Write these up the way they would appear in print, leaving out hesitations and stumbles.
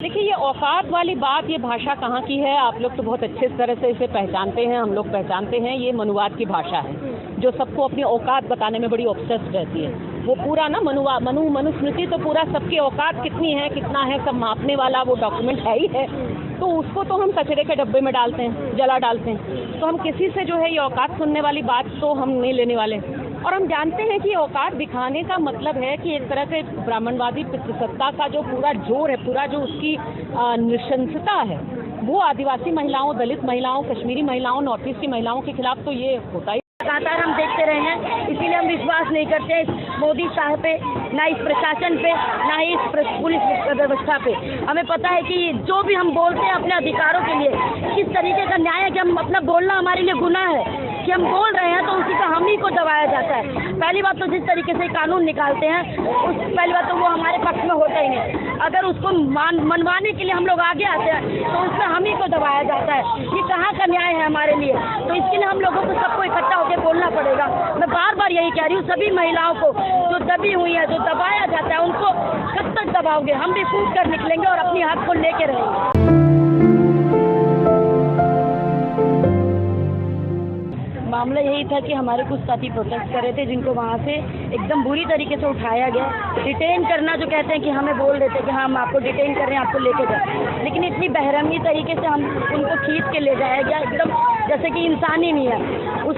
देखिए, ये औकात वाली बात, ये भाषा कहाँ की है? आप लोग तो बहुत अच्छे तरह से इसे पहचानते हैं, हम लोग पहचानते हैं। ये मनुवाद की भाषा है जो सबको अपनी औकात बताने में बड़ी ऑब्सेस्ड रहती है। वो पूरा ना मनुस्मृति तो पूरा सबकी औकात कितनी है, कितना है, सब मापने वाला वो डॉक्यूमेंट है ही है। तो उसको तो हम कचरे के डब्बे में डालते हैं, जला डालते हैं। तो हम किसी से जो है ये औकात सुनने वाली बात तो हम नहीं लेने वाले। और हम जानते हैं कि औकात दिखाने का मतलब है कि एक तरह से ब्राह्मणवादी पितृसत्ता का जो पूरा जोर है, पूरा जो उसकी नृशंसता है, वो आदिवासी महिलाओं, दलित महिलाओं, कश्मीरी महिलाओं, नॉर्थ ईस्ट की महिलाओं के खिलाफ तो ये होता ही। लगातार हम देखते रहे हैं, इसीलिए हम विश्वास नहीं करते इस मोदी साहब पे, ना इस प्रशासन पे, ना ही इस पुलिस व्यवस्था पे। हमें पता है कि जो भी हम बोलते हैं अपने अधिकारों के लिए, किस तरीके का न्याय है कि हम अपना बोलना हमारे लिए गुनाह है कि हम बोल रहे हैं तो उसी का हम ही को दबाया जाता है। पहली बात तो जिस तरीके से कानून निकालते हैं पहली बात तो वो हमारे पक्ष में होता ही नहीं। अगर उसको मनवाने के लिए हम लोग आगे आते हैं तो उसमें हम ही को दबाया जाता है। ये कहाँ का न्याय है हमारे लिए? तो इसके लिए हम लोगों को सबको इकट्ठा होकर बोलना पड़ेगा। मैं बार बार यही कह रही हूँ, सभी महिलाओं को जो दबी हुई है, जो दबाया जाता है, उनको कब तक दबाओगे? हम भी फूट कर निकलेंगे और अपनी हाथ को लेके रहेंगे। मामला यही था कि हमारे कुछ साथी प्रोटेस्ट कर रहे थे, जिनको वहाँ से एकदम बुरी तरीके से उठाया गया। डिटेन करना जो कहते हैं कि हमें बोल देते कि हम आपको डिटेन कर रहे हैं, आपको लेके जाए, लेकिन इतनी बेरहमी तरीके से हम उनको खींच के ले जाया गया, एकदम जैसे कि इंसान ही नहीं है। उस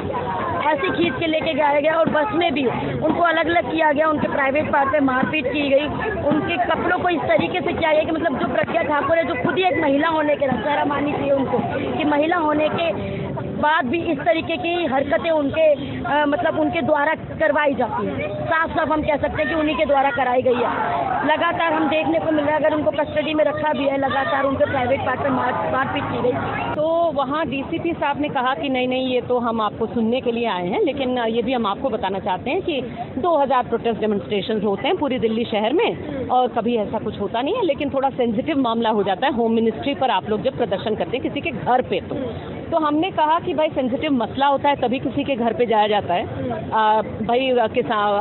ऐसे खींच के लेके जाया गया और बस में भी उनको अलग अलग किया गया, उनके प्राइवेट पार्ट पे मारपीट की गई, उनके कपड़ों को इस तरीके से किया गया कि मतलब जो प्रज्ञा ठाकुर है, जो खुद ही एक महिला होने के शर्म मानी चाहिए उनको कि महिला होने के बाद भी इस तरीके की हरकतें उनके मतलब उनके द्वारा करवाई जाती है। साफ साफ हम कह सकते हैं कि उन्हीं के द्वारा कराई गई है। लगातार हम देखने को मिल रहा है, अगर उनको कस्टडी में रखा भी है, लगातार उनके प्राइवेट पार्ट पे मारपीट की गई। तो वहाँ डीसीपी साहब ने कहा कि नहीं, ये तो हम आपको सुनने के लिए आए हैं, लेकिन ये भी हम आपको बताना चाहते हैं कि 2000 प्रोटेस्ट डेमोन्स्ट्रेशन होते हैं पूरी दिल्ली शहर में और कभी ऐसा कुछ होता नहीं है। लेकिन थोड़ा सेंसिटिव मामला हो जाता है होम मिनिस्ट्री पर आप लोग जब प्रदर्शन करते हैं किसी के घर पे। तो हमने कहा कि भाई सेंसिटिव मसला होता है तभी किसी के घर पे जाया जाता है। भाई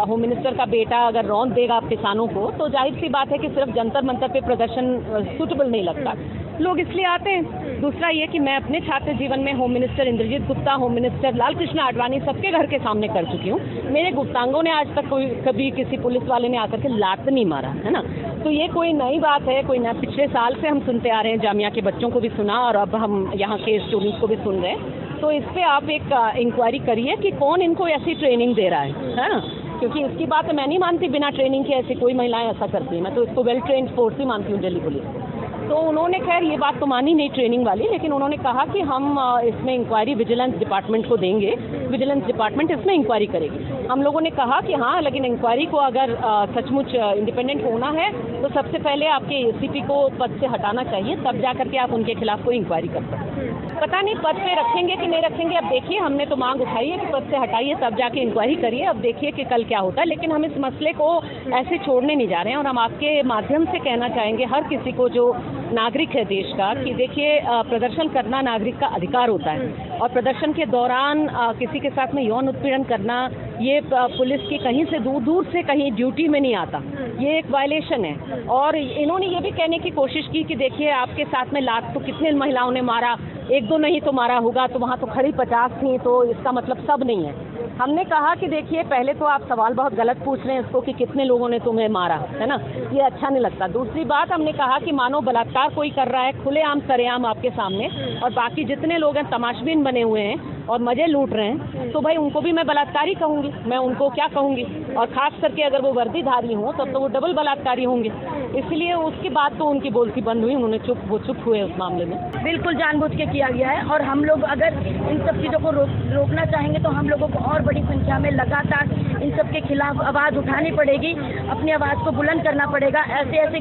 होम मिनिस्टर का बेटा अगर रौंद देगा किसानों को तो जाहिर सी बात है कि सिर्फ जंतर मंतर पे प्रदर्शन सूटेबल नहीं लगता, लोग इसलिए आते हैं। दूसरा ये कि मैं अपने छात्र जीवन में home minister Indrajit Gupta, home minister Lal Krishna Advani सबके घर के सामने कर चुकी हूँ। मेरे गुप्तांगों ने आज तक कभी किसी पुलिस वाले ने आकर के लात नहीं मारा है ना। तो ये कोई नई बात है, कोई ना, पिछले साल से हम सुनते आ रहे हैं, जामिया के बच्चों को भी सुना और अब हम यहाँ के स्टूडेंट्स को भी सुन रहे हैं। तो इस पर आप एक इंक्वायरी करिए कि कौन इनको ऐसी ट्रेनिंग दे रहा है ना, क्योंकि इसकी बात मैं नहीं मानती बिना ट्रेनिंग के ऐसी कोई महिलाएं ऐसा करती हैं। मैं तो इसको वेल ट्रेन्ड फोर्स ही मानती हूँ, दिल्ली पुलिस। तो उन्होंने खैर ये बात तो मानी नहीं ट्रेनिंग वाली, लेकिन उन्होंने कहा कि हम इसमें इंक्वायरी विजिलेंस डिपार्टमेंट को देंगे, विजिलेंस डिपार्टमेंट इसमें इंक्वायरी करेगी। हम लोगों ने कहा कि हाँ, लेकिन इंक्वायरी को अगर सचमुच इंडिपेंडेंट होना है तो सबसे पहले आपके एसीपी को पद से हटाना चाहिए, तब जा करके आप उनके खिलाफ कोई इंक्वायरी कर सकते हैं। पता नहीं पद पे रखेंगे कि नहीं रखेंगे, अब देखिए। हमने तो मांग उठाई है कि पद से हटाइए, तब जाके इंक्वायरी करिए। अब देखिए कि कल क्या होता है, लेकिन हम इस मसले को ऐसे छोड़ने नहीं जा रहे हैं। और हम आपके माध्यम से कहना चाहेंगे हर किसी को जो नागरिक है देश का कि देखिए, प्रदर्शन करना नागरिक का अधिकार होता है और प्रदर्शन के दौरान किसी के साथ में यौन उत्पीड़न करना ये पुलिस की कहीं से दूर से कहीं ड्यूटी में नहीं आता, ये एक वायलेशन है। और इन्होंने ये भी कहने की कोशिश की कि देखिए, आपके साथ में लात तो कितने महिलाओं ने मारा, एक दो नहीं तो मारा होगा, तो वहाँ तो खड़ी 50 थी, तो इसका मतलब सब नहीं है। हमने कहा कि देखिए, पहले तो आप सवाल बहुत गलत पूछ रहे हैं इसको कि कितने लोगों ने तुम्हें मारा, है ना, ये अच्छा नहीं लगता। दूसरी बात, हमने कहा कि मानो बलात्कार कोई कर रहा है खुलेआम सरेआम आपके सामने और बाकी जितने लोग हैं तमाशबीन बने हुए हैं और मजे लूट रहे हैं, तो भाई उनको भी मैं बलात्कारी कहूँगी, मैं उनको क्या कहूँगी? और खास करके अगर वो वर्दीधारी हों तब तो वो डबल बलात्कारी होंगे। इसलिए उसके बाद तो उनकी बोलती बंद हुई, उन्होंने चुप हुए उस मामले में। बिल्कुल जानबूझ के किया गया है और हम लोग अगर इन सब चीज़ों को रोकना चाहेंगे तो हम लोगों को और बड़ी संख्या में लगातार इन सब के खिलाफ आवाज़ उठानी पड़ेगी, अपनी आवाज़ को बुलंद करना पड़ेगा। ऐसे ऐसे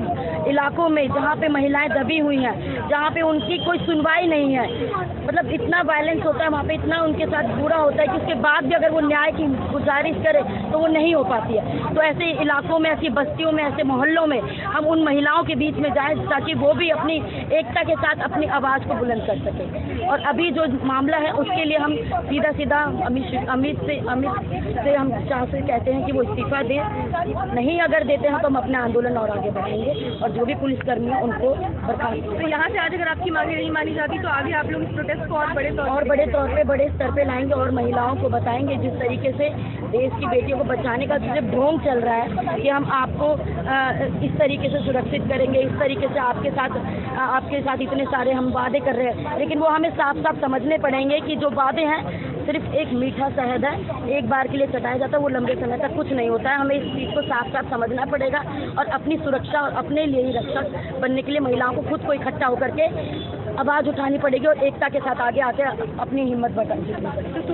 इलाकों में जहाँ पे महिलाएं दबी हुई हैं, जहाँ पे उनकी कोई सुनवाई नहीं है, मतलब इतना वायलेंस होता है वहाँ पे, इतना उनके साथ बुरा होता है कि उसके बाद भी अगर वो न्याय की गुजारिश करे तो वो नहीं हो पाती है। तो ऐसे इलाकों में, ऐसी बस्तियों में, ऐसे मोहल्लों में हम उन महिलाओं के बीच में जाएं ताकि वो भी अपनी एकता के साथ अपनी आवाज़ को बुलंद कर सके। और अभी जो मामला है उसके लिए हम सीधा अमित से हम चाह से कहते हैं कि वो इस्तीफा दें, नहीं अगर देते हैं तो हम अपना आंदोलन और आगे बढ़ाएंगे और जो भी पुलिसकर्मी हैं उनको बर्खास्त। तो यहाँ से आज अगर आपकी मांगे नहीं मानी जाती तो आगे आप लोग इस प्रोटेस्ट को और बड़े तौर पे बड़े स्तर पे लाएंगे और महिलाओं को बताएंगे जिस तरीके से देश की बेटियों को बचाने का जो ढोंग चल रहा है कि हम आपको इस तरीके से सुरक्षित करेंगे, इस तरीके से आपके साथ इतने सारे हम वादे कर रहे हैं, लेकिन वो हमें साफ साफ समझने पड़ेंगे कि जो वादे हैं सिर्फ एक मीठा शहद है, एक बार के लिए चटाया जाता है, वो लंबे समय तक कुछ नहीं होता है। हमें इस चीज़ को साफ साफ समझना पड़ेगा और अपनी सुरक्षा और अपने लिए ही रक्षक बनने के लिए महिलाओं को खुद को इकट्ठा होकर के आवाज़ उठानी पड़ेगी और एकता के साथ आगे आके अपनी हिम्मत बढ़ानी पड़ेगी।